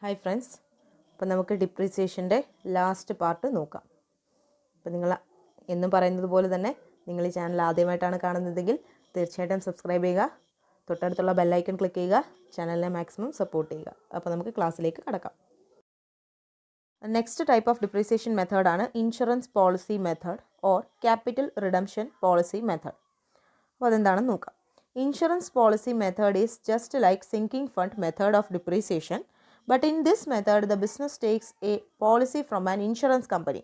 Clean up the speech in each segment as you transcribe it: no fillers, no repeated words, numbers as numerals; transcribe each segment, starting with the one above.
Hi friends, അപ്പോൾ നമുക്ക് ഡിപ്രീസിയേഷൻ്റെ last part നോക്കാം. അപ്പോൾ നിങ്ങൾ എന്നും പറയുന്നത് പോലെ തന്നെ നിങ്ങൾ ഈ ചാനൽ ആദ്യമായിട്ടാണ് കാണുന്നതെങ്കിൽ തീർച്ചയായിട്ടും സബ്സ്ക്രൈബ് ചെയ്യുക, തൊട്ടടുത്തുള്ള ബെല്ലൈക്കൺ ക്ലിക്ക് ചെയ്യുക, ചാനലിനെ മാക്സിമം സപ്പോർട്ട് ചെയ്യുക. അപ്പോൾ നമുക്ക് ക്ലാസ്സിലേക്ക് കടക്കാം. നെക്സ്റ്റ് ടൈപ്പ് ഓഫ് ഡിപ്രീസിയേഷൻ മെത്തേഡാണ് insurance policy method or capital redemption policy method. അപ്പോൾ അതെന്താണെന്ന് നോക്കാം. Insurance policy method is just like sinking fund method of depreciation. But in this method, the business takes a policy from an insurance company,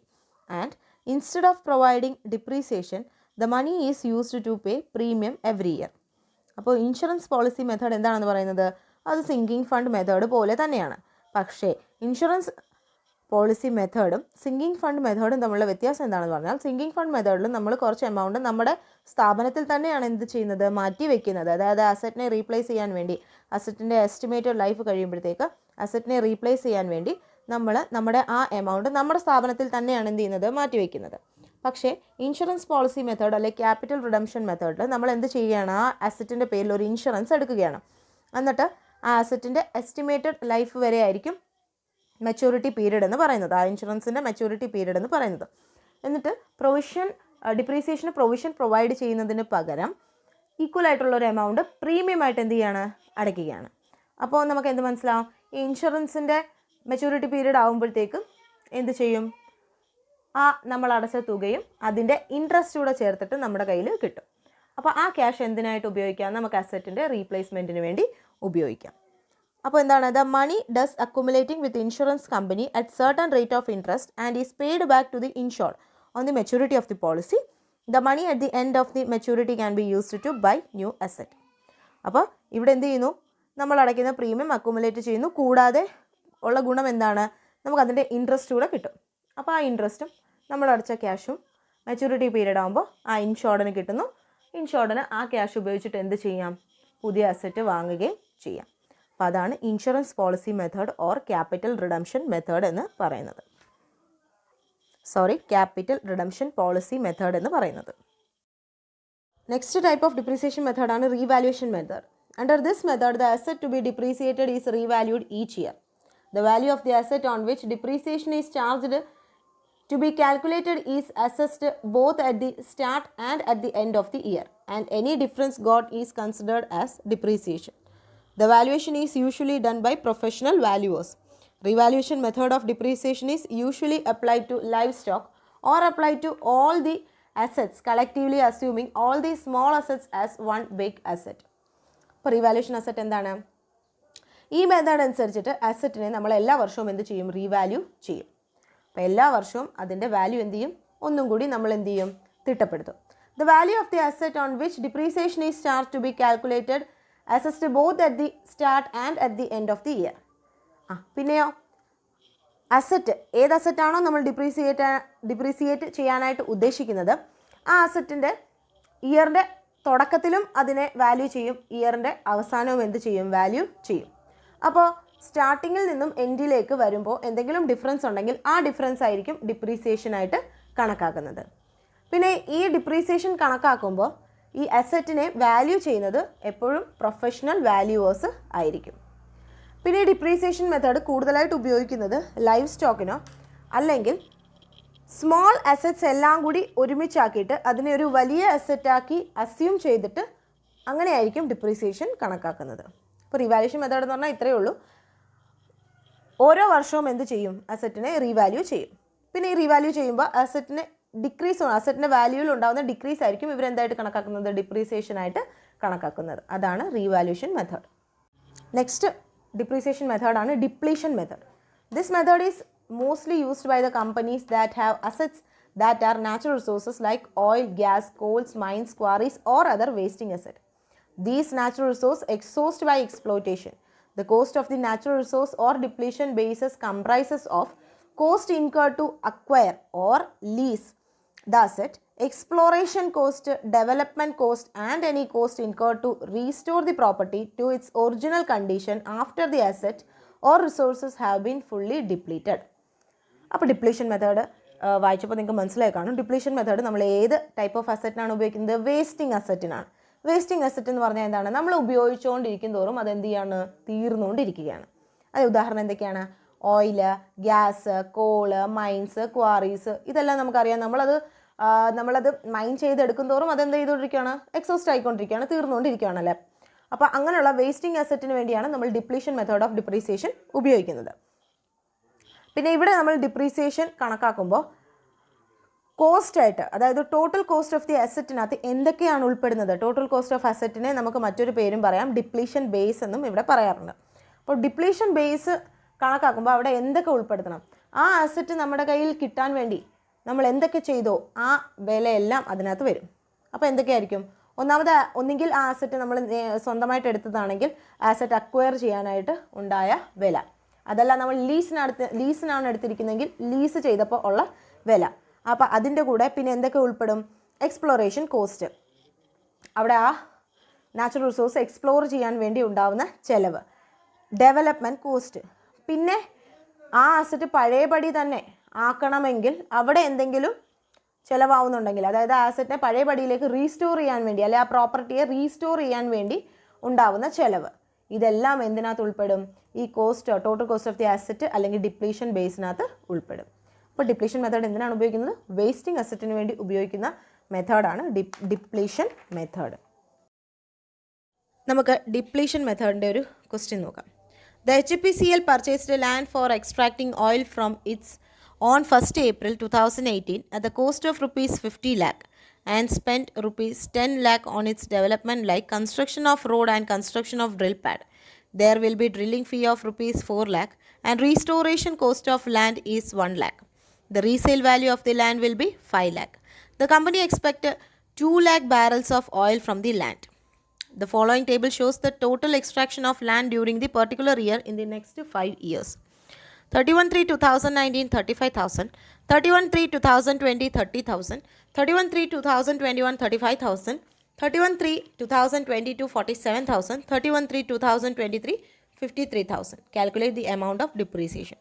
and instead of providing depreciation, the money is used to pay premium every year. അപ്പോൾ insurance policy method എന്താണെന്ന് പറയുന്നത്, അത് sinking fund method പോലെ തന്നെയാണ്. പക്ഷേ insurance policy മെത്തേഡും sinking fund മെത്തേഡും തമ്മിലുള്ള വ്യത്യാസം എന്താണെന്ന് പറഞ്ഞാൽ, സിങ്കിങ് ഫണ്ട് മെത്തേഡിൽ നമ്മൾ കുറച്ച് എമൗണ്ട് നമ്മുടെ സ്ഥാപനത്തിൽ തന്നെയാണ് എന്ത് ചെയ്യുന്നത്, മാറ്റി വെക്കുന്നത്. അതായത് അസറ്റിനെ റീപ്ലേസ് ചെയ്യാൻ വേണ്ടി, അസറ്റിൻ്റെ എസ്റ്റിമേറ്റഡ് ലൈഫ് കഴിയുമ്പോഴത്തേക്ക് അസറ്റിനെ റീപ്ലേസ് ചെയ്യാൻ വേണ്ടി നമ്മൾ നമ്മുടെ ആ എമൗണ്ട് നമ്മുടെ സ്ഥാപനത്തിൽ തന്നെയാണ് എന്ത് ചെയ്യുന്നത്, മാറ്റി വയ്ക്കുന്നത്. പക്ഷേ ഇൻഷുറൻസ് പോളിസി മെത്തേഡ് അല്ലെങ്കിൽ ക്യാപിറ്റൽ റിഡംഷൻ മെത്തേഡിൽ നമ്മൾ എന്ത് ചെയ്യുകയാണ്, ആ അസറ്റിൻ്റെ പേരിൽ ഒരു ഇൻഷുറൻസ് എടുക്കുകയാണ്. എന്നിട്ട് ആ അസറ്റിൻ്റെ എസ്റ്റിമേറ്റഡ് ലൈഫ് വരെ ആയിരിക്കും മെച്യൂരിറ്റി പീരീഡ് എന്ന് പറയുന്നത്, ആ ഇൻഷുറൻസിൻ്റെ മെച്യൂരിറ്റി പീരീഡ് എന്ന് പറയുന്നത്. എന്നിട്ട് ഡിപ്രീസിയേഷന് പ്രൊവിഷൻ പ്രൊവൈഡ് ചെയ്യുന്നതിന് പകരം ഈക്വൽ ആയിട്ടുള്ള ഒരു എമൗണ്ട് പ്രീമിയം ആയിട്ട് എന്ത് ചെയ്യാണ്, അടയ്ക്കുകയാണ്. അപ്പോൾ നമുക്ക് എന്ത് മനസ്സിലാവും, ഈ ഇൻഷുറൻസിൻ്റെ മെച്യൂരിറ്റി പീരീഡ് ആകുമ്പോഴത്തേക്കും എന്ത് ചെയ്യും, ആ നമ്മൾ അടച്ച തുകയും അതിൻ്റെ ഇൻട്രസ്റ്റ് കൂടെ ചേർത്തിട്ട് നമ്മുടെ കയ്യിൽ കിട്ടും. അപ്പോൾ ആ ക്യാഷ് എന്തിനായിട്ട് ഉപയോഗിക്കാം, നമുക്ക് അസറ്റിൻ്റെ റീപ്ലേസ്മെൻറ്റിന് വേണ്ടി ഉപയോഗിക്കാം. അപ്പോൾ എന്താണ്, the money does accumulating with insurance company at certain rate of interest and is paid back to the insured on the maturity of the policy. The money at the end of the maturity can be used to buy new asset. അപ്പോൾ ഇവിടെ എന്ത് ചെയ്യുന്നു, നമ്മൾ അടയ്ക്കുന്ന premium accumulate ചെയ്യുന്നു. കൂടാതെ ഉള്ള ഗുണം എന്താണ്, നമുക്ക് അതിൻ്റെ ഇൻട്രസ്റ്റ് കൂടെ കിട്ടും. അപ്പോൾ ആ ഇൻട്രസ്റ്റും നമ്മൾ അടച്ച ക്യാഷും മെച്യൂരിറ്റി പീരീഡ് ആകുമ്പോൾ ആ ഇൻഷുർഡിന് കിട്ടുന്നു. ഇൻഷുർഡിന് ആ ക്യാഷ് ഉപയോഗിച്ചിട്ട് എന്ത് ചെയ്യാം, പുതിയ അസറ്റ് വാങ്ങുകയും ചെയ്യാം. അപ്പോൾ അതാണ് insurance policy method or capital redemption method എന്ന് പറയുന്നത്. ക്യാപിറ്റൽ റിഡംഷൻ പോളിസി മെത്തേഡ് എന്ന് പറയുന്നത്. നെക്സ്റ്റ് ടൈപ്പ് ഓഫ് ഡിപ്രീസിയേഷൻ മെത്തേഡാണ് revaluation method. Under this method, the asset to be depreciated is revalued each year. The value of the asset on which depreciation is charged to be calculated is assessed both at the start and at the end of the year, and any difference got is considered as depreciation. The valuation is usually done by professional valuers. Revaluation method of depreciation is usually applied to livestock or applied to all the assets, collectively assuming all the small assets as one big asset. ഇപ്പോൾ revaluation asset എന്താണ്, ഈ method അനുസരിച്ചിട്ട് അസറ്റിനെ നമ്മൾ എല്ലാ വർഷവും എന്ത് ചെയ്യും, revalue ചെയ്യും. അപ്പോൾ എല്ലാ വർഷവും അതിൻ്റെ വാല്യൂ എന്ത് ചെയ്യും, ഒന്നും കൂടി നമ്മൾ എന്ത് ചെയ്യും, തിട്ടപ്പെടുത്തും. The value of the asset on which depreciation is charge to be calculated assessed both at the start and at the end of the year. പിന്നെയോ അസറ്റ്, ഏത് അസറ്റാണോ നമ്മൾ ഡിപ്രീസിയേറ്റ് ചെയ്യാനായിട്ട് ഉദ്ദേശിക്കുന്നത്, ആ അസറ്റിൻ്റെ ഇയറിൻ്റെ തുടക്കത്തിലും അതിനെ വാല്യൂ ചെയ്യും, ഇയറിൻ്റെ അവസാനവും എന്ത് ചെയ്യും, വാല്യൂ ചെയ്യും. അപ്പോൾ സ്റ്റാർട്ടിങ്ങിൽ നിന്നും എൻഡിലേക്ക് വരുമ്പോൾ എന്തെങ്കിലും ഡിഫറൻസ് ഉണ്ടെങ്കിൽ ആ ഡിഫറൻസ് ആയിരിക്കും ഡിപ്രീസിയേഷനായിട്ട് കണക്കാക്കുന്നത്. പിന്നെ ഈ ഡിപ്രീസിയേഷൻ കണക്കാക്കുമ്പോൾ ഈ അസറ്റിനെ വാല്യൂ ചെയ്യുന്നത് എപ്പോഴും പ്രൊഫഷണൽ വാല്യൂവേഴ്സ് ആയിരിക്കും. പിന്നെ ഈ ഡിപ്രീസിയേഷൻ മെത്തേഡ് കൂടുതലായിട്ട് ഉപയോഗിക്കുന്നത് ലൈവ് സ്റ്റോക്കിനോ അല്ലെങ്കിൽ സ്മോൾ അസറ്റ്സ് എല്ലാം കൂടി ഒരുമിച്ചാക്കിയിട്ട് അതിനെ ഒരു വലിയ അസറ്റാക്കി അസ്യൂം ചെയ്തിട്ട് അങ്ങനെയായിരിക്കും ഡിപ്രീസിയേഷൻ കണക്കാക്കുന്നത്. ഇപ്പോൾ റീവാലുവേഷൻ മെത്തേഡ് എന്ന് പറഞ്ഞാൽ ഇത്രയേ ഉള്ളൂ, ഓരോ വർഷവും എന്ത് ചെയ്യും, അസറ്റിനെ റീവാല്യൂ ചെയ്യും. പിന്നെ ഈ റീവാല്യൂ ചെയ്യുമ്പോൾ അസറ്റിന് അസറ്റിൻ്റെ വാല്യൂവിൽ ഉണ്ടാകുന്ന ഡിക്രീസ് ആയിരിക്കും ഇവരെന്തായിട്ട് കണക്കാക്കുന്നത്, ഡിപ്രീസിയേഷനായിട്ട് കണക്കാക്കുന്നത്. അതാണ് റീവാലുവേഷൻ മെത്തേഡ്. നെക്സ്റ്റ് ഡിപ്രീസിയേഷൻ മെത്തേഡാണ് depletion method. This method is mostly used by the companies that have assets that are natural resources like oil, gas, coals, mines, quarries or other wasting asset. These natural resources exhaust by exploitation. The cost of the natural resource or depletion basis comprises of cost incurred to acquire or lease the asset, exploration cost, development cost and any cost incurred to restore the property to its original condition after the asset or resources have been fully depleted. അപ്പോൾ depletion method വായിച്ചപ്പോൾ നിങ്ങൾക്ക് മനസ്സിലായി കാണും. Depletion method നമ്മൾ ഏത് type of അസറ്റിനാണ് ഉപയോഗിക്കുന്നത്, wasting അസറ്റിനാണ്. Wasting asset എന്ന് പറഞ്ഞാൽ എന്താണ്, നമ്മൾ ഉപയോഗിച്ചുകൊണ്ടിരിക്കും തോറും അതെന്ത് ചെയ്യാണ്, തീർന്നുകൊണ്ടിരിക്കുകയാണ്. അത് ഉദാഹരണം എന്തൊക്കെയാണ്? Oil, gas, coal, mines, quarries, ഇതെല്ലാം നമുക്കറിയാം. നമ്മളത് മൈൻ ചെയ്തെടുക്കും തോറും അതെന്ത് ചെയ്തുകൊണ്ടിരിക്കുകയാണ്? എക്സോസ്റ്റ് ആയിക്കൊണ്ടിരിക്കുകയാണ്, തീർന്നുകൊണ്ടിരിക്കുകയാണല്ലേ. അപ്പോൾ അങ്ങനെയുള്ള വേസ്റ്റിംഗ് അസറ്റിന് വേണ്ടിയാണ് നമ്മൾ ഡിപ്ലീഷൻ മെത്തേഡ് ഓഫ് ഡിപ്രീസിയേഷൻ ഉപയോഗിക്കുന്നത്. പിന്നെ ഇവിടെ നമ്മൾ ഡിപ്രീസിയേഷൻ കണക്കാക്കുമ്പോൾ കോസ്റ്റ് ആയിട്ട്, അതായത് ടോട്ടൽ കോസ്റ്റ് ഓഫ് ദി അസറ്റിനകത്ത് എന്തൊക്കെയാണ് ഉൾപ്പെടുന്നത്? ടോട്ടൽ കോസ്റ്റ് ഓഫ് അസറ്റിനെ നമുക്ക് മറ്റൊരു പേരും പറയാം, ഡിപ്ലീഷൻ ബേസ് എന്നും ഇവിടെ പറയാറുണ്ട്. അപ്പോൾ ഡിപ്ലീഷൻ ബേസ് കണക്കാക്കുമ്പോൾ അവിടെ എന്തൊക്കെ ഉൾപ്പെടുത്തണം? ആ അസറ്റ് നമ്മുടെ കയ്യിൽ കിട്ടാൻ വേണ്ടി നമ്മൾ എന്തൊക്കെ ചെയ്തോ ആ വിലയെല്ലാം അതിനകത്ത് വരും. അപ്പോൾ എന്തൊക്കെയായിരിക്കും? ഒന്നുകിൽ ആ അസറ്റ് നമ്മൾ സ്വന്തമായിട്ട് എടുത്തതാണെങ്കിൽ ആസറ്റ് അക്വയർ ചെയ്യാനായിട്ട് ഉണ്ടായ വില, അതല്ല നമ്മൾ ലീസിനാണ് എടുത്തിരിക്കുന്നതെങ്കിൽ ലീസ് ചെയ്തപ്പോൾ ഉള്ള വില. അപ്പോൾ അതിൻ്റെ കൂടെ പിന്നെ എന്തൊക്കെ ഉൾപ്പെടും? എക്സ്പ്ലോറേഷൻ കോസ്റ്റ്, അവിടെ ആ നാച്ചുറൽ റിസോഴ്സ് എക്സ്പ്ലോർ ചെയ്യാൻ വേണ്ടി ഉണ്ടാവുന്ന ചിലവ്, ഡെവലപ്മെൻറ്റ് കോസ്റ്റ്, പിന്നെ ആ അസറ്റ് പഴയപടി തന്നെ ആക്കണമെങ്കിൽ അവിടെ എന്തെങ്കിലും ചിലവാകുന്നുണ്ടെങ്കിൽ, അതായത് ആ അസറ്റിനെ പഴയപടിയിലേക്ക് റീസ്റ്റോർ ചെയ്യാൻ വേണ്ടി, അല്ലെങ്കിൽ ആ പ്രോപ്പർട്ടിയെ റീസ്റ്റോർ ചെയ്യാൻ വേണ്ടി ഉണ്ടാവുന്ന ചിലവ്, ഇതെല്ലാം എന്തിനകത്ത് ഉൾപ്പെടും? ഈ cost, total cost of the asset അല്ലെങ്കിൽ ഡിപ്ലീഷൻ ബേസിനകത്ത് ഉൾപ്പെടും. അപ്പോൾ ഡിപ്ലീഷൻ മെത്തേഡ് എന്തിനാണ് ഉപയോഗിക്കുന്നത്? വേസ്റ്റിംഗ് അസറ്റിന് വേണ്ടി ഉപയോഗിക്കുന്ന മെത്തേഡാണ് ഡിപ്ലീഷൻ മെത്തേഡ്. നമുക്ക് ഡിപ്ലീഷൻ മെത്തേഡിൻ്റെ ഒരു ക്വസ്റ്റ്യൻ നോക്കാം. The HPCL purchased land for extracting oil from its on 1st April 2018 at the cost of rupees 50 lakh and spent rupees 10 lakh on its development like construction of road and construction of drill pad. There will be drilling fee of rupees 4 lakh and restoration cost of land is 1 lakh. The resale value of the land will be 5 lakh. The company expects 2 lakh barrels of oil from the land. The following table shows the total extraction of land during the particular year in the next 5 years. 31/3/2019 35,000, 31/3/2020 30,000, 31/3/2021 35,000, 31/3/2022 47,000, 31/3/2023 53,000. Calculate the amount of depreciation.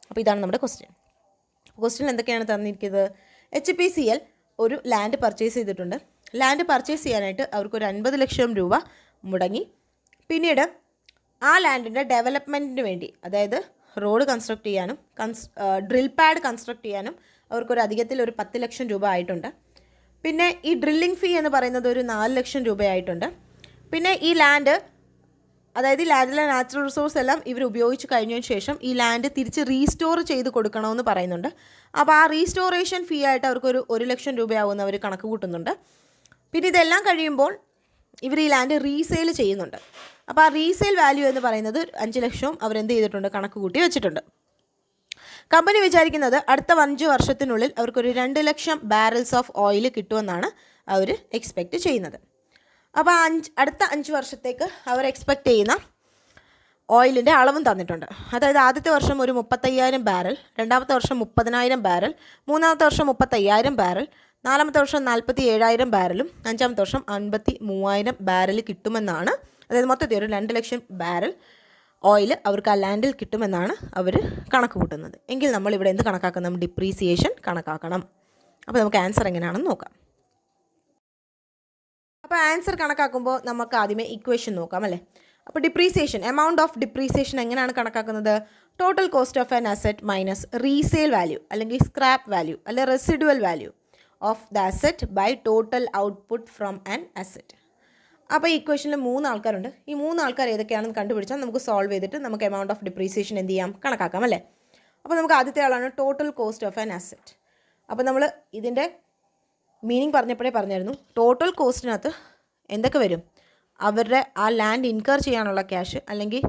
അപ്പോൾ ഇതാണ് നമ്മുടെ question എന്തൊക്കെയാണ് തന്നിരിക്കുന്നത്? HPCL ഒരു land purchase ചെയ്തിട്ടുണ്ട്. Land purchase ചെയ്യാനായിട്ട് അവർക്കൊരു 50 ലക്ഷം രൂപ മുടങ്ങി. പിന്നീട് ആ ലാൻഡിൻ്റെ ഡെവലപ്മെൻറ്റിന് വേണ്ടി, അതായത് റോഡ് കൺസ്ട്രക്ട് ചെയ്യാനും ഡ്രിൽ പാഡ് കൺസ്ട്രക്ട് ചെയ്യാനും അവർക്കൊരു അധികത്തിൽ ഒരു 10 ലക്ഷം രൂപ ആയിട്ടുണ്ട്. പിന്നെ ഈ ഡ്രില്ലിംഗ് ഫീ എന്ന് പറയുന്നത് ഒരു 4 ലക്ഷം രൂപയായിട്ടുണ്ട്. പിന്നെ ഈ ലാൻഡ്, അതായത് ഈ ലാൻഡിലെ നാച്ചുറൽ റിസോഴ്സ് എല്ലാം ഇവർ ഉപയോഗിച്ച് കഴിഞ്ഞതിന് ശേഷം ഈ ലാൻഡ് തിരിച്ച് റീസ്റ്റോർ ചെയ്ത് കൊടുക്കണമെന്ന് പറയുന്നുണ്ട്. അപ്പോൾ ആ റീസ്റ്റോറേഷൻ ഫീ ആയിട്ട് അവർക്കൊരു 1 ലക്ഷം രൂപയാവുമെന്ന് അവർ കണക്ക് കൂട്ടുന്നുണ്ട്. പിന്നെ ഇതെല്ലാം കഴിയുമ്പോൾ ഇവർ ഈ ലാൻഡ് റീസെയിൽ ചെയ്യുന്നുണ്ട്. അപ്പോൾ ആ റീസെയിൽ വാല്യൂ എന്ന് പറയുന്നത് 5 ലക്ഷവും അവരെന്ത് ചെയ്തിട്ടുണ്ട്? കണക്ക് കൂട്ടി വെച്ചിട്ടുണ്ട്. കമ്പനി വിചാരിക്കുന്നത് അടുത്ത 5 വർഷത്തിനുള്ളിൽ അവർക്കൊരു 2 ലക്ഷം ബാരൽസ് ഓഫ് ഓയിൽ കിട്ടുമെന്നാണ് അവർ എക്സ്പെക്റ്റ് ചെയ്യുന്നത്. അപ്പോൾ അടുത്ത 5 വർഷത്തേക്ക് അവർ എക്സ്പെക്റ്റ് ചെയ്യുന്ന ഓയിലിൻ്റെ അളവും തന്നിട്ടുണ്ട്. അതായത് ആദ്യത്തെ വർഷം ഒരു 35,000 ബാരൽ, രണ്ടാമത്തെ വർഷം 30,000 ബാരൽ, മൂന്നാമത്തെ വർഷം 35,000 ബാരൽ, നാലാമത്തെ വർഷം 47,000 ബാരലും, അഞ്ചാമത്തെ വർഷം 53,000 ബാരൽ കിട്ടുമെന്നാണ്, അതായത് മൊത്തത്തിൽ ഒരു 2 ലക്ഷം ബാരൽ ഓയിൽ അവർക്ക് ആ ലാൻഡിൽ കിട്ടുമെന്നാണ് അവർ കണക്ക് കൂട്ടുന്നത്. എങ്കിൽ നമ്മളിവിടെ എന്ത് കണക്കാക്കണം? ഡിപ്രീസിയേഷൻ കണക്കാക്കണം. അപ്പോൾ നമുക്ക് ആൻസർ എങ്ങനെയാണെന്ന് നോക്കാം. അപ്പോൾ ആൻസർ കണക്കാക്കുമ്പോൾ നമുക്ക് ആദ്യമേ ഇക്വേഷൻ നോക്കാം അല്ലേ. അപ്പോൾ ഡിപ്രീസിയേഷൻ, എമൗണ്ട് ഓഫ് ഡിപ്രീസിയേഷൻ എങ്ങനെയാണ് കണക്കാക്കുന്നത്? Total cost of an asset minus resale value അല്ലെങ്കിൽ സ്ക്രാപ്പ് വാല്യൂ അല്ലെങ്കിൽ residual value of the asset by total output from an asset. അപ്പോൾ ഈ ഇക്വേഷനിൽ 3 ആൾക്കാരുണ്ട്. ഈ 3 ആൾക്കാർ ഏതൊക്കെയാണെന്ന് കണ്ടുപിടിച്ചാൽ നമുക്ക് സോൾവ് ചെയ്തിട്ട് നമുക്ക് എമൗണ്ട് ഓഫ് ഡിപ്രീസിയേഷൻ എന്ത് ചെയ്യാം? കണക്കാക്കാം അല്ലേ. അപ്പോൾ നമുക്ക് ആദ്യത്തെ ആളാണ് total cost of an asset. അപ്പോൾ നമ്മൾ ഇതിൻ്റെ മീനിങ് പറഞ്ഞപ്പോഴേ പറഞ്ഞായിരുന്നു, ടോട്ടൽ കോസ്റ്റിനകത്ത് എന്തൊക്കെ വരും? അവരുടെ ആ ലാൻഡ് ഇൻകർ ചെയ്യാനുള്ള ക്യാഷ്, അല്ലെങ്കിൽ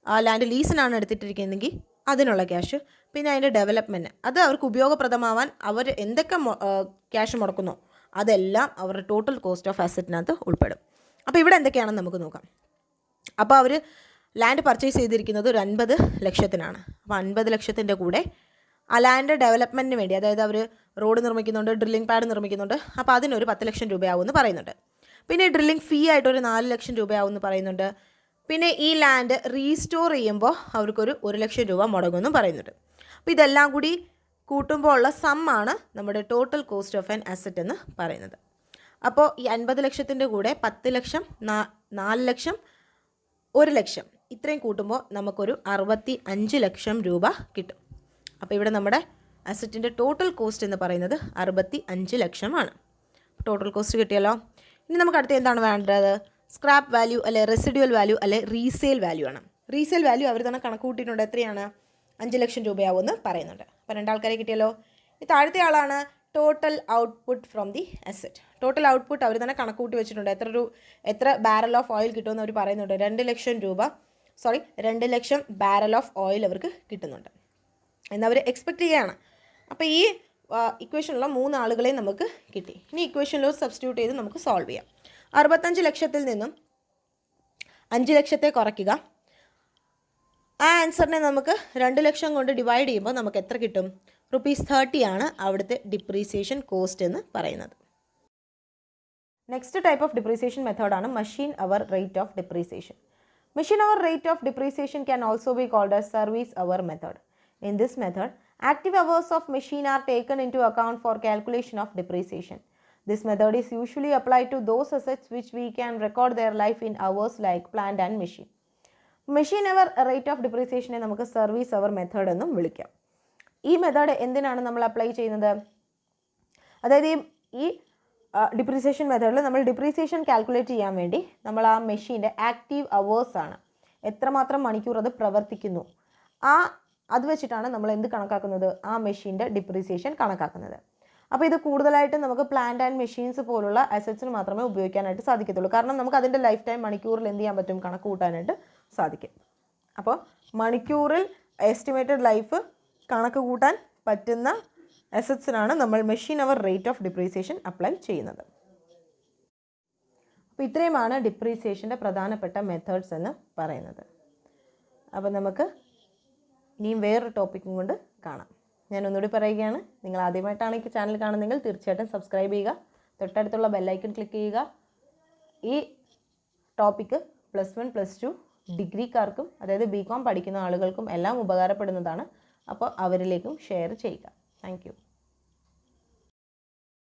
ആ ലാൻഡ് ലീസിനാണ് എടുത്തിട്ടിരിക്കുന്നതെങ്കിൽ അതിനുള്ള ക്യാഷ്, പിന്നെ അതിൻ്റെ ഡെവലപ്മെൻറ്റ്, അത് അവർക്ക് ഉപയോഗപ്രദമാവാൻ അവർ എന്തൊക്കെ ക്യാഷ് മുടക്കുന്നോ അതെല്ലാം അവരുടെ ടോട്ടൽ കോസ്റ്റ് ഓഫ് അസറ്റിനകത്ത് ഉൾപ്പെടും. അപ്പോൾ ഇവിടെ എന്തൊക്കെയാണെന്ന് നമുക്ക് നോക്കാം. അപ്പോൾ അവർ ലാൻഡ് പർച്ചേസ് ചെയ്തിരിക്കുന്നത് ഒരു 50 ലക്ഷത്തിനാണ്. അപ്പോൾ 50 ലക്ഷത്തിൻ്റെ കൂടെ ആ ലാൻഡ് ഡെവലപ്മെൻറ്റിന് വേണ്ടി, അതായത് അവർ റോഡ് നിർമ്മിക്കുന്നുണ്ട്, ഡ്രില്ലിംഗ് പാഡ് നിർമ്മിക്കുന്നുണ്ട്, അപ്പോൾ അതിനൊരു 10 ലക്ഷം രൂപയാവുമെന്ന് പറയുന്നുണ്ട്. പിന്നെ ഡ്രില്ലിംഗ് ഫീ ആയിട്ടൊരു 4 ലക്ഷം രൂപയാവുമെന്ന് പറയുന്നുണ്ട്. പിന്നെ ഈ ലാൻഡ് റീസ്റ്റോർ ചെയ്യുമ്പോൾ അവർക്കൊരു 1 ലക്ഷം രൂപ മുടങ്ങുമെന്നും പറയുന്നുണ്ട്. അപ്പോൾ ഇതെല്ലാം കൂടി കൂട്ടുമ്പോൾ ഉള്ള സമ്മാണ് നമ്മുടെ total cost of an asset എന്ന് പറയുന്നത്. അപ്പോൾ ഈ 50 ലക്ഷത്തിൻ്റെ കൂടെ 10 ലക്ഷം, 4 ലക്ഷം, 1 ലക്ഷം, ഇത്രയും കൂട്ടുമ്പോൾ നമുക്കൊരു 65 ലക്ഷം രൂപ കിട്ടും. അപ്പോൾ ഇവിടെ നമ്മുടെ അസറ്റിൻ്റെ ടോട്ടൽ കോസ്റ്റ് എന്ന് പറയുന്നത് 65 ലക്ഷമാണ്. ടോട്ടൽ കോസ്റ്റ് കിട്ടിയല്ലോ. ഇനി നമുക്ക് അടുത്ത എന്താണ് വേണ്ടത്? സ്ക്രാപ്പ് വാല്യൂ അല്ലെ റെസിഡ്യുവൽ വാല്യൂ അല്ലെ റീസെയിൽ വാല്യൂ ആണ്. റീസെയിൽ വാല്യൂ അവർ തന്നെ കണക്ക് കൂട്ടിയിട്ടുണ്ട്. എത്രയാണ്? 5 ലക്ഷം രൂപയാവുമെന്ന് പറയുന്നുണ്ട്. അപ്പോൾ 2 ആൾക്കാരെ കിട്ടിയല്ലോ. ഈ താഴത്തെ ആളാണ് total output from the asset. Total output അവർ തന്നെ കണക്ക് കൂട്ടി വെച്ചിട്ടുണ്ട്. എത്ര ബാരൽ ഓഫ് ഓയിൽ കിട്ടുമെന്ന് അവർ പറയുന്നുണ്ട്. 2 ലക്ഷം ബാരൽ ഓഫ് ഓയിൽ അവർക്ക് കിട്ടുന്നുണ്ട് എന്നവർ എക്സ്പെക്റ്റ് ചെയ്യുകയാണ്. അപ്പോൾ ഈ ഇക്വേഷനുള്ള 3 ആളുകളെ നമുക്ക് കിട്ടി. ഇനി ഇക്വേഷനിൽ സബ്സ്റ്റിറ്റ്യൂട്ട് ചെയ്ത് നമുക്ക് സോൾവ് ചെയ്യാം. 65 ലക്ഷത്തിൽ നിന്നും 5 ലക്ഷത്തെ കുറയ്ക്കുക. ആ ആൻസറിനെ നമുക്ക് 2 ലക്ഷം കൊണ്ട് ഡിവൈഡ് ചെയ്യുമ്പോൾ നമുക്ക് എത്ര കിട്ടും? ₹30 ആണ് അവിടുത്തെ ഡിപ്രീസിയേഷൻ കോസ്റ്റ് എന്ന് പറയുന്നത്. നെക്സ്റ്റ് ടൈപ്പ് ഓഫ് ഡിപ്രീസിയേഷൻ മെത്തേഡാണ് machine hour rate of depreciation. Machine hour rate of depreciation can also be called as service hour method. In this method, active hours of machine are taken into account for calculation of depreciation. This method is usually applied to those assets which we can record their life in hours like plant and machine. Machine hour rate of depreciation നമുക്ക് service hour method എന്നും വിളിക്കാം. ഈ method എന്തിനാണ് നമ്മൾ apply ചെയ്യുന്നത്? അതായത് ഈ depreciation മെത്തേഡിൽ നമ്മൾ ഡിപ്രീസിയേഷൻ കാൽക്കുലേറ്റ് ചെയ്യാൻ വേണ്ടി നമ്മൾ ആ മെഷീൻ്റെ ആക്റ്റീവ് അവേഴ്സ് ആണ്, എത്രമാത്രം മണിക്കൂർ അത് പ്രവർത്തിക്കുന്നു, അത് വെച്ചിട്ടാണ് നമ്മൾ എന്ത് കണക്കാക്കുന്നത്? ആ മെഷീൻ്റെ ഡിപ്രീസിയേഷൻ കണക്കാക്കുന്നത്. അപ്പോൾ ഇത് കൂടുതലായിട്ട് നമുക്ക് പ്ലാന്റ് ആൻഡ് മെഷീൻസ് പോലുള്ള അസറ്റ്സിന് മാത്രമേ ഉപയോഗിക്കാനായിട്ട് സാധിക്കത്തുള്ളൂ. കാരണം നമുക്ക് അതിൻ്റെ ലൈഫ് ടൈം മണിക്കൂറിൽ എന്ത് ചെയ്യാൻ പറ്റും? കണക്ക് കൂട്ടാനായിട്ട് സാധിക്കും. അപ്പോൾ മണിക്കൂറിൽ എസ്റ്റിമേറ്റഡ് ലൈഫ് കണക്ക് കൂട്ടാൻ പറ്റുന്ന അസറ്റ്സിനാണ് നമ്മൾ machine hour rate of depreciation apply ചെയ്യുന്നത്. അപ്പോൾ ഇത്രയുമാണ് ഡിപ്രീസിയേഷൻ്റെ പ്രധാനപ്പെട്ട മെത്തേഡ്സ് എന്ന് പറയുന്നത്. അപ്പോൾ നമുക്ക് ഇനിയും വേറൊരു ടോപ്പിക്കും കൊണ്ട് കാണാം. ഞാൻ ഒന്നുകൂടി പറയുകയാണ്, നിങ്ങൾ ആദ്യമായിട്ടാണ് ഈ ചാനൽ കാണുന്നതെങ്കിൽ തീർച്ചയായിട്ടും സബ്സ്ക്രൈബ് ചെയ്യുക, തൊട്ടടുത്തുള്ള ബെല്ലൈക്കൺ ക്ലിക്ക് ചെയ്യുക. ഈ ടോപ്പിക്ക് +1 +2 ഡിഗ്രിക്കാർക്കും അതായത് BCom പഠിക്കുന്ന ആളുകൾക്കും എല്ലാം ഉപകാരപ്പെടുന്നതാണ്. അപ്പോൾ അവരിലേക്കും ഷെയർ ചെയ്യുക. Thank you.